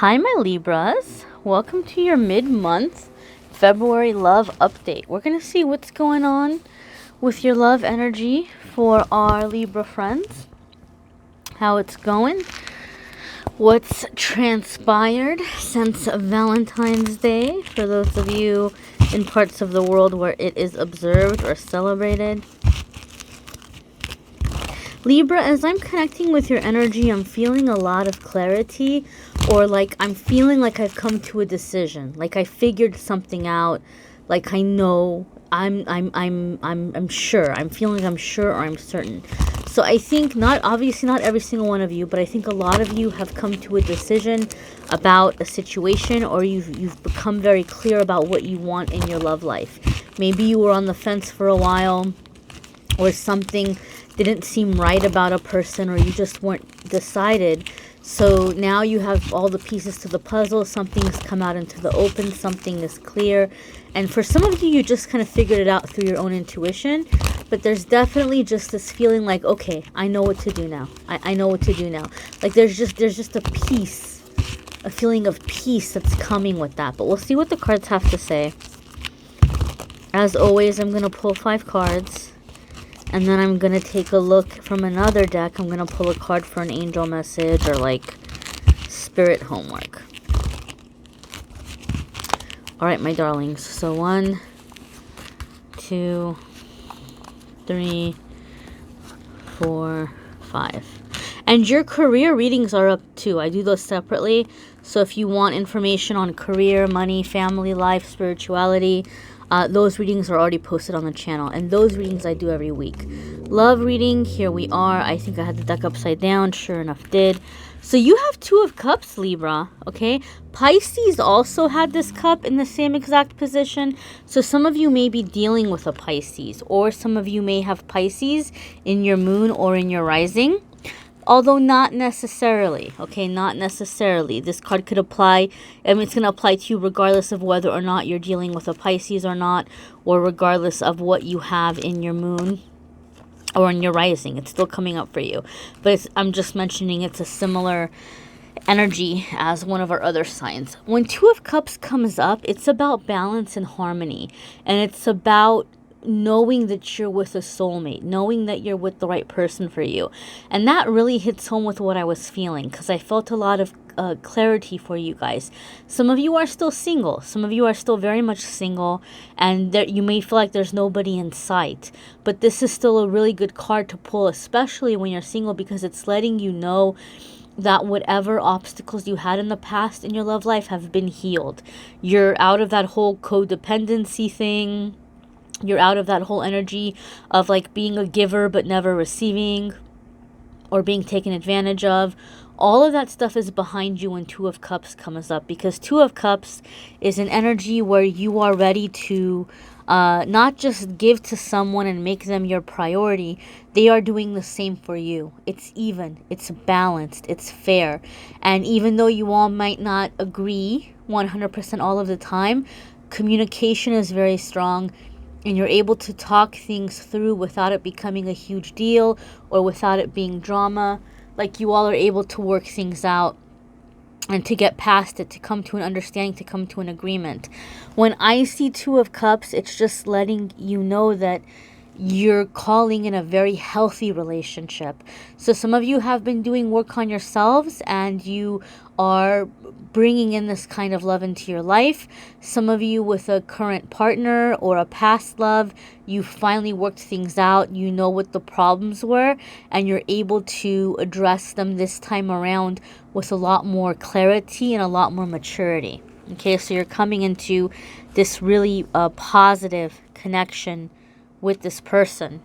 Hi, my Libras. Welcome to your mid-month February love update. We're going to see what's going on with your love energy for our Libra friends, how it's going, what's transpired since Valentine's Day for those of you in parts of the world where it is observed or celebrated. Libra, as I'm connecting with your energy, I'm feeling a lot of clarity, or like I'm feeling like I've come to a decision, like I figured something out, like I know, I'm sure. I'm feeling I'm sure or I'm certain. So I think obviously not every single one of you, but I think a lot of you have come to a decision about a situation, or you've become very clear about what you want in your love life. Maybe you were on the fence for a while, or something didn't seem right about a person, or you just weren't decided. So now you have all the pieces to the puzzle. Something's come out into the open. Something is clear. And for some of you, you just kind of figured it out through your own intuition. But there's definitely just this feeling like, okay, I know what to do now. I know what to do now. Like there's just a peace, a feeling of peace that's coming with that. But we'll see what the cards have to say. As always, I'm going to pull 5 cards. And then I'm going to take a look from another deck. I'm going to pull a card for an angel message or like spirit homework. All right, my darlings. So 1, 2, 3, 4, 5. And your career readings are up too. I do those separately. So if you want information on career, money, family life, spirituality, those readings are already posted on the channel, and those readings I do every week. Love reading, here we are. I think I had the deck upside down, sure enough did. So you have 2 of Cups, Libra, okay? Pisces also had this cup in the same exact position. So some of you may be dealing with a Pisces, or some of you may have Pisces in your moon or in your rising. Although not necessarily, okay, not necessarily. This card could apply, I mean, it's going to apply to you regardless of whether or not you're dealing with a Pisces or not, or regardless of what you have in your moon or in your rising. It's still coming up for you. But I'm just mentioning it's a similar energy as one of our other signs. When 2 of Cups comes up, it's about balance and harmony. And it's about knowing that you're with a soulmate, knowing that you're with the right person for you. And that really hits home with what I was feeling, because I felt a lot of clarity for you guys. Some of you are still single. Some of you are still very much single, and that you may feel like there's nobody in sight. But this is still a really good card to pull, especially when you're single, because it's letting you know that whatever obstacles you had in the past in your love life have been healed. You're out of that whole codependency thing. You're out of that whole energy of like being a giver but never receiving, or being taken advantage of. All of that stuff is behind you when 2 of Cups comes up, because 2 of Cups is an energy where you are ready to not just give to someone and make them your priority. They are doing the same for you. It's even, it's balanced, it's fair. And even though you all might not agree 100% all of the time, communication is very strong. And you're able to talk things through without it becoming a huge deal, or without it being drama. Like you all are able to work things out and to get past it, to come to an understanding, to come to an agreement. When I see 2 of Cups, it's just letting you know that you're calling in a very healthy relationship. So some of you have been doing work on yourselves, and you are bringing in this kind of love into your life. Some of you with a current partner or a past love, you finally worked things out. You know what the problems were, and you're able to address them this time around with a lot more clarity and a lot more maturity. Okay, so you're coming into this really positive connection with this person.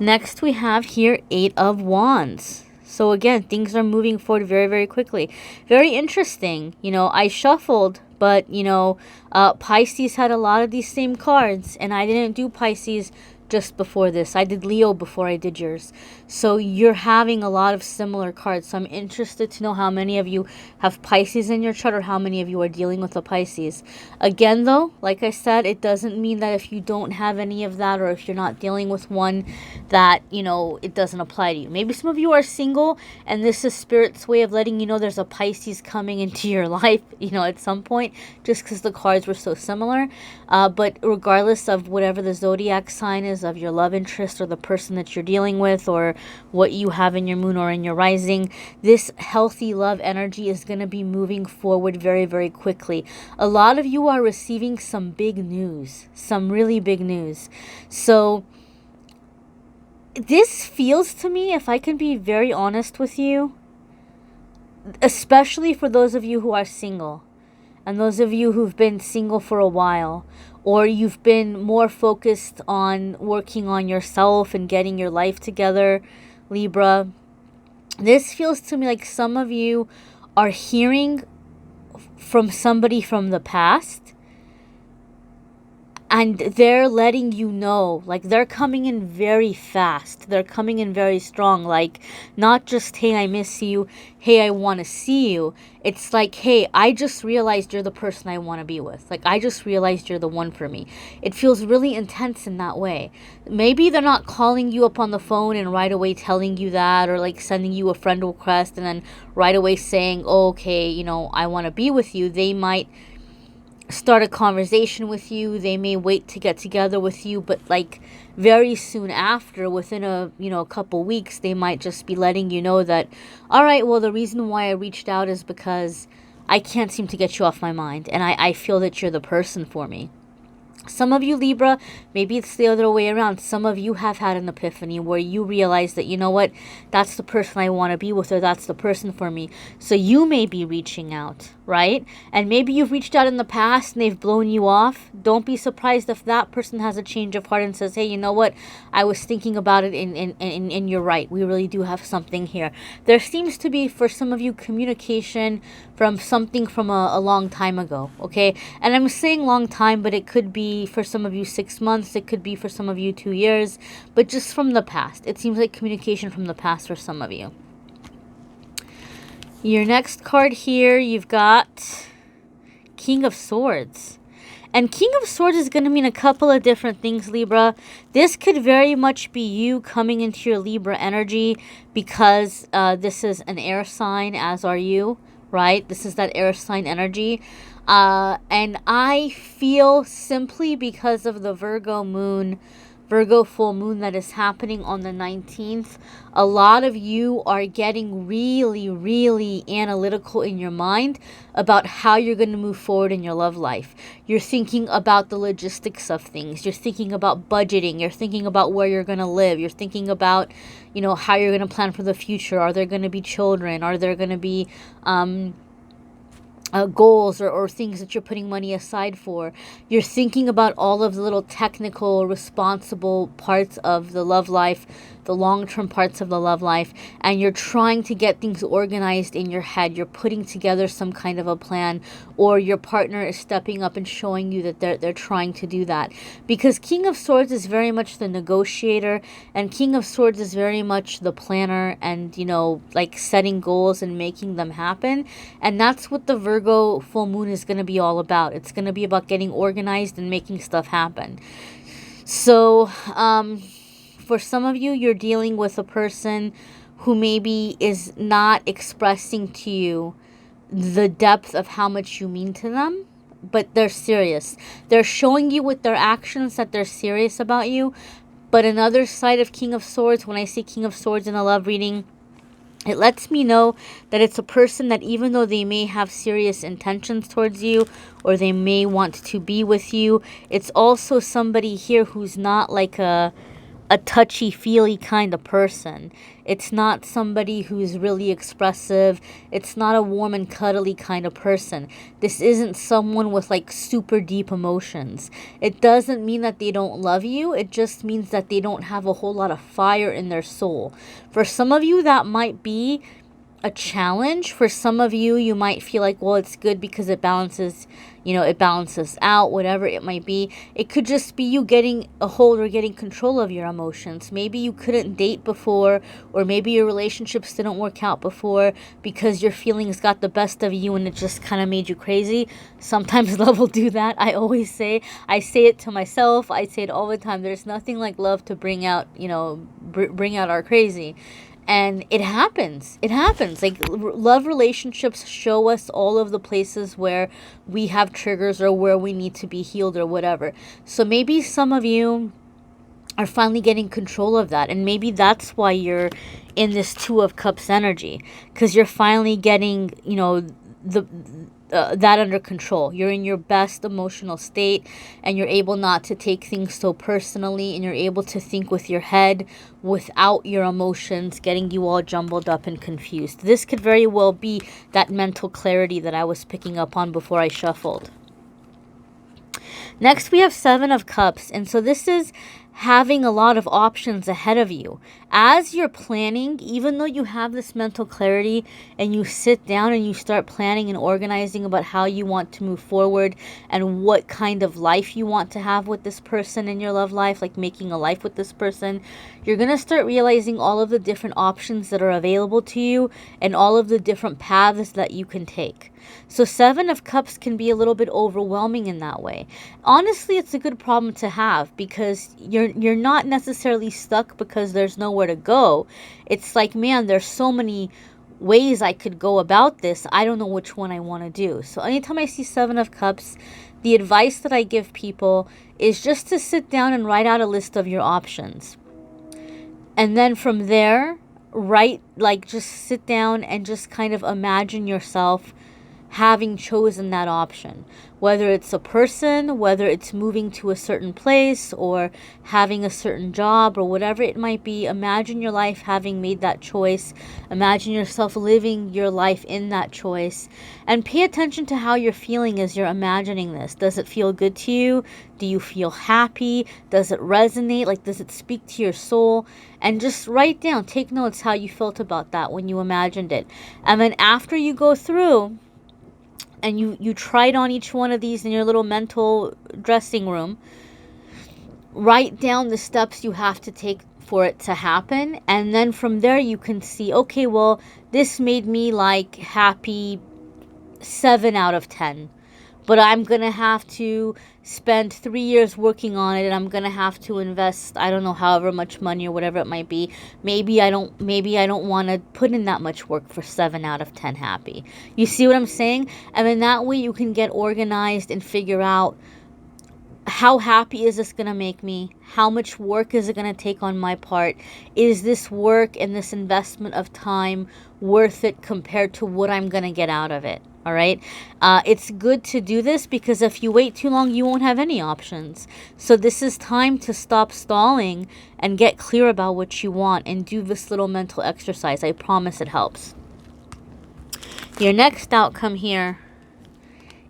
Next we have here 8 of Wands. So again, things are moving forward very, very quickly. Very interesting. You know, I shuffled, but you know, Pisces had a lot of these same cards, and I didn't do Pisces just before this. I did Leo before I did yours. So you're having a lot of similar cards. So I'm interested to know how many of you have Pisces in your chart or how many of you are dealing with a Pisces. Again, though, like I said, it doesn't mean that if you don't have any of that or if you're not dealing with one that, you know, it doesn't apply to you. Maybe some of you are single and this is Spirit's way of letting you know there's a Pisces coming into your life, you know, at some point, just because the cards were so similar. But regardless of whatever the zodiac sign is of your love interest or the person that you're dealing with or what you have in your moon or in your rising, this healthy love energy is going to be moving forward very, very quickly. A lot of you are receiving some big news, some really big news. So this feels to me, if I can be very honest with you, especially for those of you who are single and those of you who've been single for a while, or you've been more focused on working on yourself and getting your life together, Libra, this feels to me like some of you are hearing from somebody from the past and they're letting you know, like they're coming in very fast. They're coming in very strong. Like not just, hey, I miss you. Hey, I want to see you. It's like, hey, I just realized you're the person I want to be with. Like I just realized you're the one for me. It feels really intense in that way. Maybe they're not calling you up on the phone and right away telling you that, or like sending you a friend request and then right away saying, oh, okay, you know, I want to be with you. They might start a conversation with you. They may wait to get together with you, but like very soon after, within a couple weeks, they might just be letting you know that, all right, well, the reason why I reached out is because I can't seem to get you off my mind and I feel that you're the person for me. Some of you, Libra, maybe it's the other way around. Some of you have had an epiphany where you realize that, you know what, that's the person I want to be with, or that's the person for me. So you may be reaching out, right? And maybe you've reached out in the past and they've blown you off. Don't be surprised if that person has a change of heart and says, hey, you know what, I was thinking about it and you're right. We really do have something here. There seems to be, for some of you, communication from something from a long time ago, okay? And I'm saying long time, but it could be for some of you 6 months, it could be for some of you 2 years, but just from the past. It seems like communication from the past for some of you. Your next card here, you've got King of Swords. And King of Swords is going to mean a couple of different things, Libra. This could very much be you coming into your Libra energy because this is an air sign, as are you, right? This is that air sign energy. And I feel, simply because of the Virgo full moon that is happening on the 19th, a lot of you are getting really, really analytical in your mind about how you're going to move forward in your love life. You're thinking about the logistics of things. You're thinking about budgeting. You're thinking about where you're going to live. You're thinking about, you know, how you're going to plan for the future. Are there going to be children? Are there going to be goals or things that you're putting money aside for? You're thinking about all of the little technical, responsible parts of the love life, the long-term parts of the love life, and you're trying to get things organized in your head. You're putting together some kind of a plan, or your partner is stepping up and showing you that they're trying to do that. Because King of Swords is very much the negotiator, and King of Swords is very much the planner and, you know, like setting goals and making them happen. And that's what the Virgo full moon is going to be all about. It's going to be about getting organized and making stuff happen. So, for some of you, you're dealing with a person who maybe is not expressing to you the depth of how much you mean to them, but they're serious. They're showing you with their actions that they're serious about you. But another side of King of Swords, when I see King of Swords in a love reading, it lets me know that it's a person that, even though they may have serious intentions towards you, or they may want to be with you, it's also somebody here who's not like a touchy-feely kind of person. It's not somebody who's really expressive. It's not a warm and cuddly kind of person. This isn't someone with like super deep emotions. It doesn't mean that they don't love you. It just means that they don't have a whole lot of fire in their soul. For some of you, that might be a challenge. For some of you, you might feel like, well, it's good because it balances, it balances out, whatever it might be. It could just be you getting a hold or getting control of your emotions. Maybe you couldn't date before, or maybe your relationships didn't work out before because your feelings got the best of you and it just kind of made you crazy. Sometimes love will do that. I say it to myself. I say it all the time. There's nothing like love to bring out, bring out our crazy. And it happens. Like, love relationships show us all of the places where we have triggers or where we need to be healed or whatever. So maybe some of you are finally getting control of that. And maybe that's why you're in this Two of Cups energy. Because you're finally getting, that under control. You're in your best emotional state, and you're able not to take things so personally, and you're able to think with your head without your emotions getting you all jumbled up and confused. This could very well be that mental clarity that I was picking up on before I shuffled. Next, we have Seven of Cups, and so this is having a lot of options ahead of you. As you're planning, even though you have this mental clarity and you sit down and you start planning and organizing about how you want to move forward and what kind of life you want to have with this person in your love life, like making a life with this person, you're going to start realizing all of the different options that are available to you and all of the different paths that you can take. So Seven of Cups can be a little bit overwhelming in that way. Honestly, it's a good problem to have because you're not necessarily stuck because there's nowhere to go. It's like, man, there's so many ways I could go about this. I don't know which one I want to do. So anytime I see Seven of Cups, the advice that I give people is just to sit down and write out a list of your options. And then from there, just sit down and just kind of imagine yourself having chosen that option, whether it's a person, whether it's moving to a certain place or having a certain job or whatever it might be. Imagine your life having made that choice. Imagine yourself living your life in that choice, and pay attention to how you're feeling as you're imagining this. Does it feel good to you? Do you feel happy? Does it resonate? Like, does it speak to your soul? And just write down, take notes how you felt about that when you imagined it. And then after you go through and you tried on each one of these in your little mental dressing room, write down the steps you have to take for it to happen. And then from there you can see, okay, well, this made me like happy 7 out of 10. But I'm going to have to spend 3 years working on it, and I'm going to have to invest, I don't know, however much money or whatever it might be. Maybe I don't want to put in that much work for 7 out of 10 happy. You see what I'm saying? And then that way you can get organized and figure out, how happy is this going to make me? How much work is it going to take on my part? Is this work and this investment of time worth it compared to what I'm going to get out of it? All right. It's good to do this because if you wait too long, you won't have any options. So this is time to stop stalling and get clear about what you want and do this little mental exercise. I promise it helps. Your next outcome here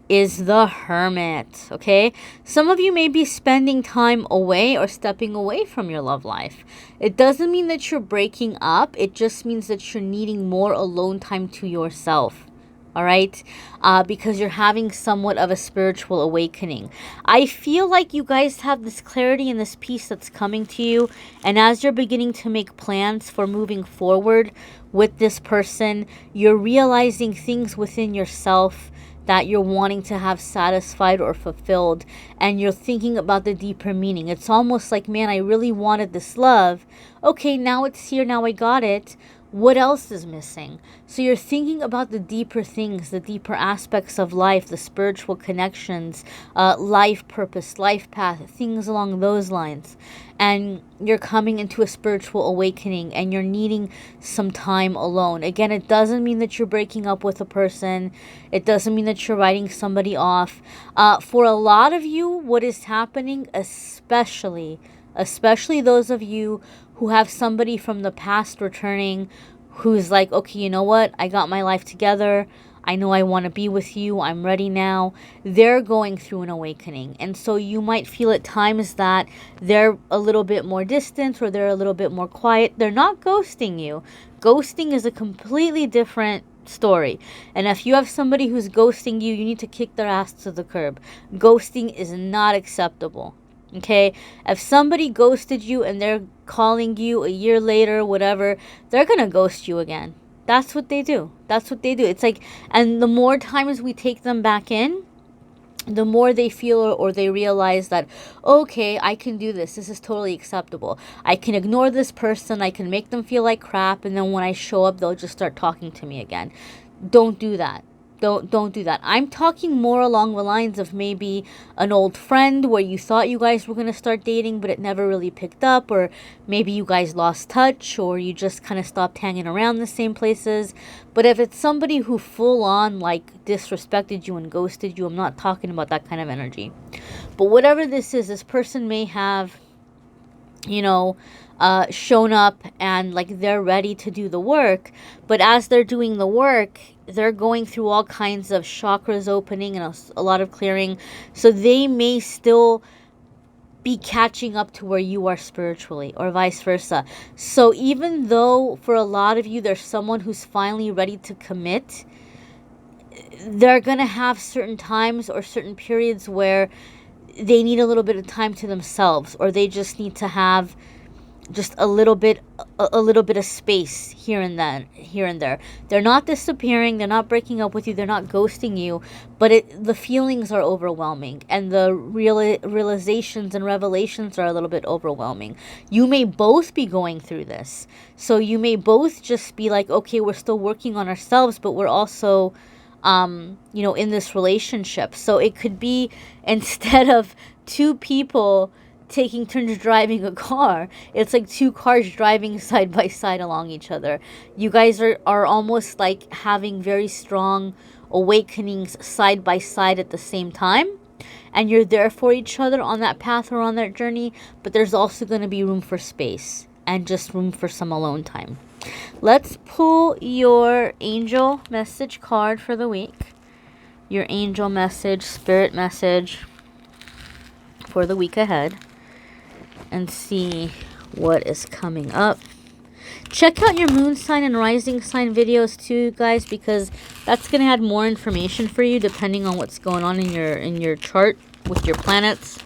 is the Hermit. Okay. Some of you may be spending time away or stepping away from your love life. It doesn't mean that you're breaking up. It just means that you're needing more alone time to yourself. All right, because you're having somewhat of a spiritual awakening. I feel like you guys have this clarity and this peace that's coming to you. And as you're beginning to make plans for moving forward with this person, you're realizing things within yourself that you're wanting to have satisfied or fulfilled. And you're thinking about the deeper meaning. It's almost like, man, I really wanted this love. Okay, now it's here. Now I got it. What else is missing? So you're thinking about the deeper things, the deeper aspects of life, the spiritual connections, life purpose, life path, things along those lines. And you're coming into a spiritual awakening and you're needing some time alone. Again, it doesn't mean that you're breaking up with a person. It doesn't mean that you're writing somebody off. For a lot of you, what is happening, especially those of you who have somebody from the past returning, who's like, okay, you know what? I got my life together. I know I want to be with you. I'm ready now. They're going through an awakening. And so you might feel at times that they're a little bit more distant or they're a little bit more quiet. They're not ghosting you. Ghosting is a completely different story. And if you have somebody who's ghosting you, you need to kick their ass to the curb. Ghosting is not acceptable. Okay? If somebody ghosted you and they're calling you a year later, whatever, they're going to ghost you again. That's what they do. That's what they do. It's like, and the more times we take them back in, the more they feel or they realize that, okay, I can do this. This is totally acceptable. I can ignore this person. I can make them feel like crap. And then when I show up, they'll just start talking to me again. Don't do that. Don't do that. I'm talking more along the lines of maybe an old friend where you thought you guys were going to start dating, but it never really picked up, or maybe you guys lost touch, or you just kind of stopped hanging around the same places. But if it's somebody who full on like disrespected you and ghosted you, I'm not talking about that kind of energy. But whatever this is, this person may have, shown up and like they're ready to do the work, but as they're doing the work, they're going through all kinds of chakras opening and a lot of clearing, so they may still be catching up to where you are spiritually, or vice versa. So even though for a lot of you there's someone who's finally ready to commit, they're gonna have certain times or certain periods where they need a little bit of time to themselves, or they just need to have just a little bit of space here and there. They're not disappearing, they're not breaking up with you, they're not ghosting you, but the feelings are overwhelming, and the realizations and revelations are a little bit overwhelming. You may both be going through this, so you may both just be like, okay, we're still working on ourselves, but we're also in this relationship. So it could be, instead of two people taking turns driving a car, it's like two cars driving side by side along each other. You guys are almost like having very strong awakenings side by side at the same time, and you're there for each other on that path or on that journey, but there's also going to be room for space and just room for some alone time. Let's pull your angel message card for the week. Your angel message, spirit message for the week ahead, and see what is coming up. Check out your moon sign and rising sign videos too, guys, because that's going to add more information for you depending on what's going on in your chart with your planets.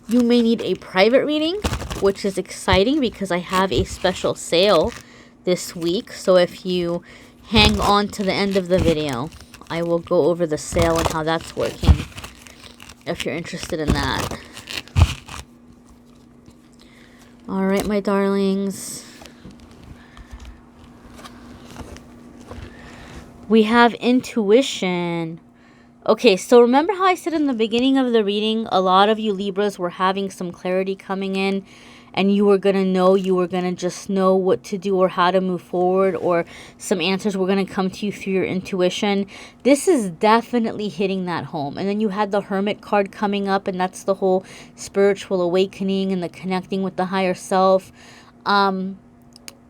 You may need a private reading, which is exciting because I have a special sale this week. So if you hang on to the end of the video, I will go over the sale and how that's working if you're interested in that. All right, my darlings. We have intuition. Okay, so remember how I said in the beginning of the reading, a lot of you Libras were having some clarity coming in, and you were going to just know what to do or how to move forward, or some answers were going to come to you through your intuition. This is definitely hitting that home. And then you had the Hermit card coming up, and that's the whole spiritual awakening and the connecting with the higher self.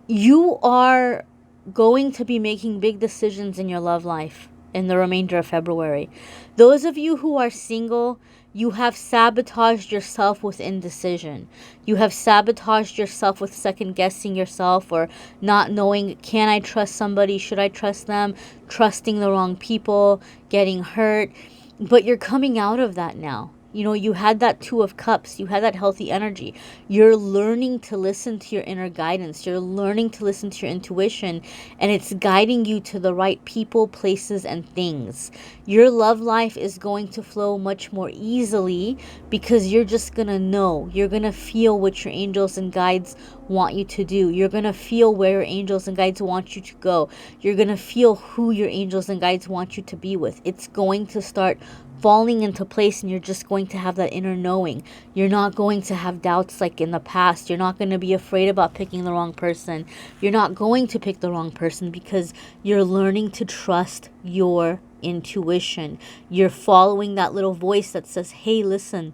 You are going to be making big decisions in your love life in the remainder of February. Those of you who are single, you have sabotaged yourself with indecision. You have sabotaged yourself with second guessing yourself, or not knowing, can I trust somebody? Should I trust them? Trusting the wrong people, getting hurt. But you're coming out of that now. You had that Two of Cups. You had that healthy energy. You're learning to listen to your inner guidance. You're learning to listen to your intuition, and it's guiding you to the right people, places, and things. Your love life is going to flow much more easily because you're just going to know. You're going to feel what your angels and guides want you to do. You're going to feel where your angels and guides want you to go. You're going to feel who your angels and guides want you to be with. It's going to start falling into place, and you're just going to have that inner knowing. You're not going to have doubts like in the past. You're not going to be afraid about picking the wrong person. You're not going to pick the wrong person because you're learning to trust your intuition. You're following that little voice that says, hey, listen,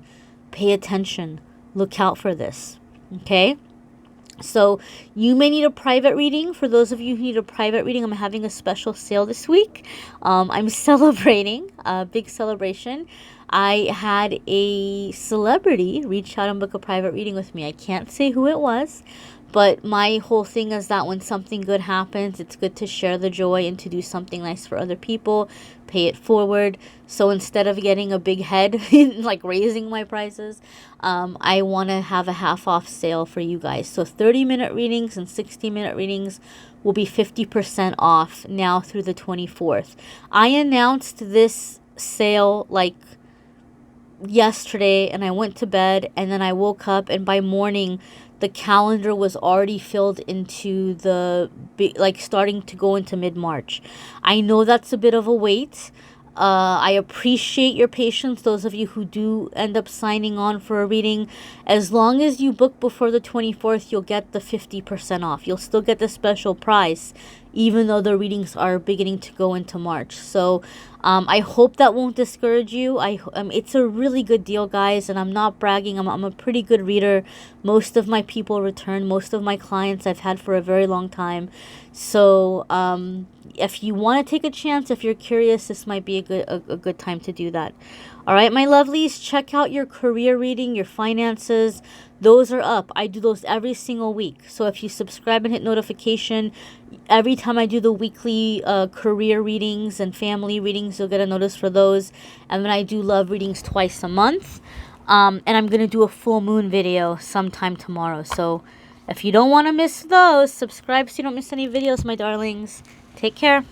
pay attention, look out for this. Okay? So you may need a private reading. For those of you who need a private reading, I'm having a special sale this week. I'm celebrating a big celebration. I had a celebrity reach out and book a private reading with me. I can't say who it was, But my whole thing is that when something good happens, it's good to share the joy and to do something nice for other people, pay it forward. So instead of getting a big head, like raising my prices, I want to have a half off sale for you guys. So 30-minute readings and 60-minute readings will be 50% off now through the 24th. I announced this sale like yesterday, and I went to bed, and then I woke up, and by morning the calendar was already filled into the like starting to go into mid-March. I know that's a bit of a wait. I appreciate your patience, those of you who do end up signing on for a reading. As long as you book before the 24th, you'll get the 50% off. You'll still get the special price, even though the readings are beginning to go into March. So I hope that won't discourage you. It's a really good deal, guys, and I'm not bragging. I'm a pretty good reader. Most of my people return. Most of my clients I've had for a very long time. So if you want to take a chance, if you're curious, this might be a good time to do that. All right, my lovelies, check out your career reading, your finances. Those are up. I do those every single week. So if you subscribe and hit notification, every time I do the weekly career readings and family readings, you'll get a notice for those. And then I do love readings twice a month. And I'm going to do a full moon video sometime tomorrow. So if you don't want to miss those, subscribe so you don't miss any videos, my darlings. Take care.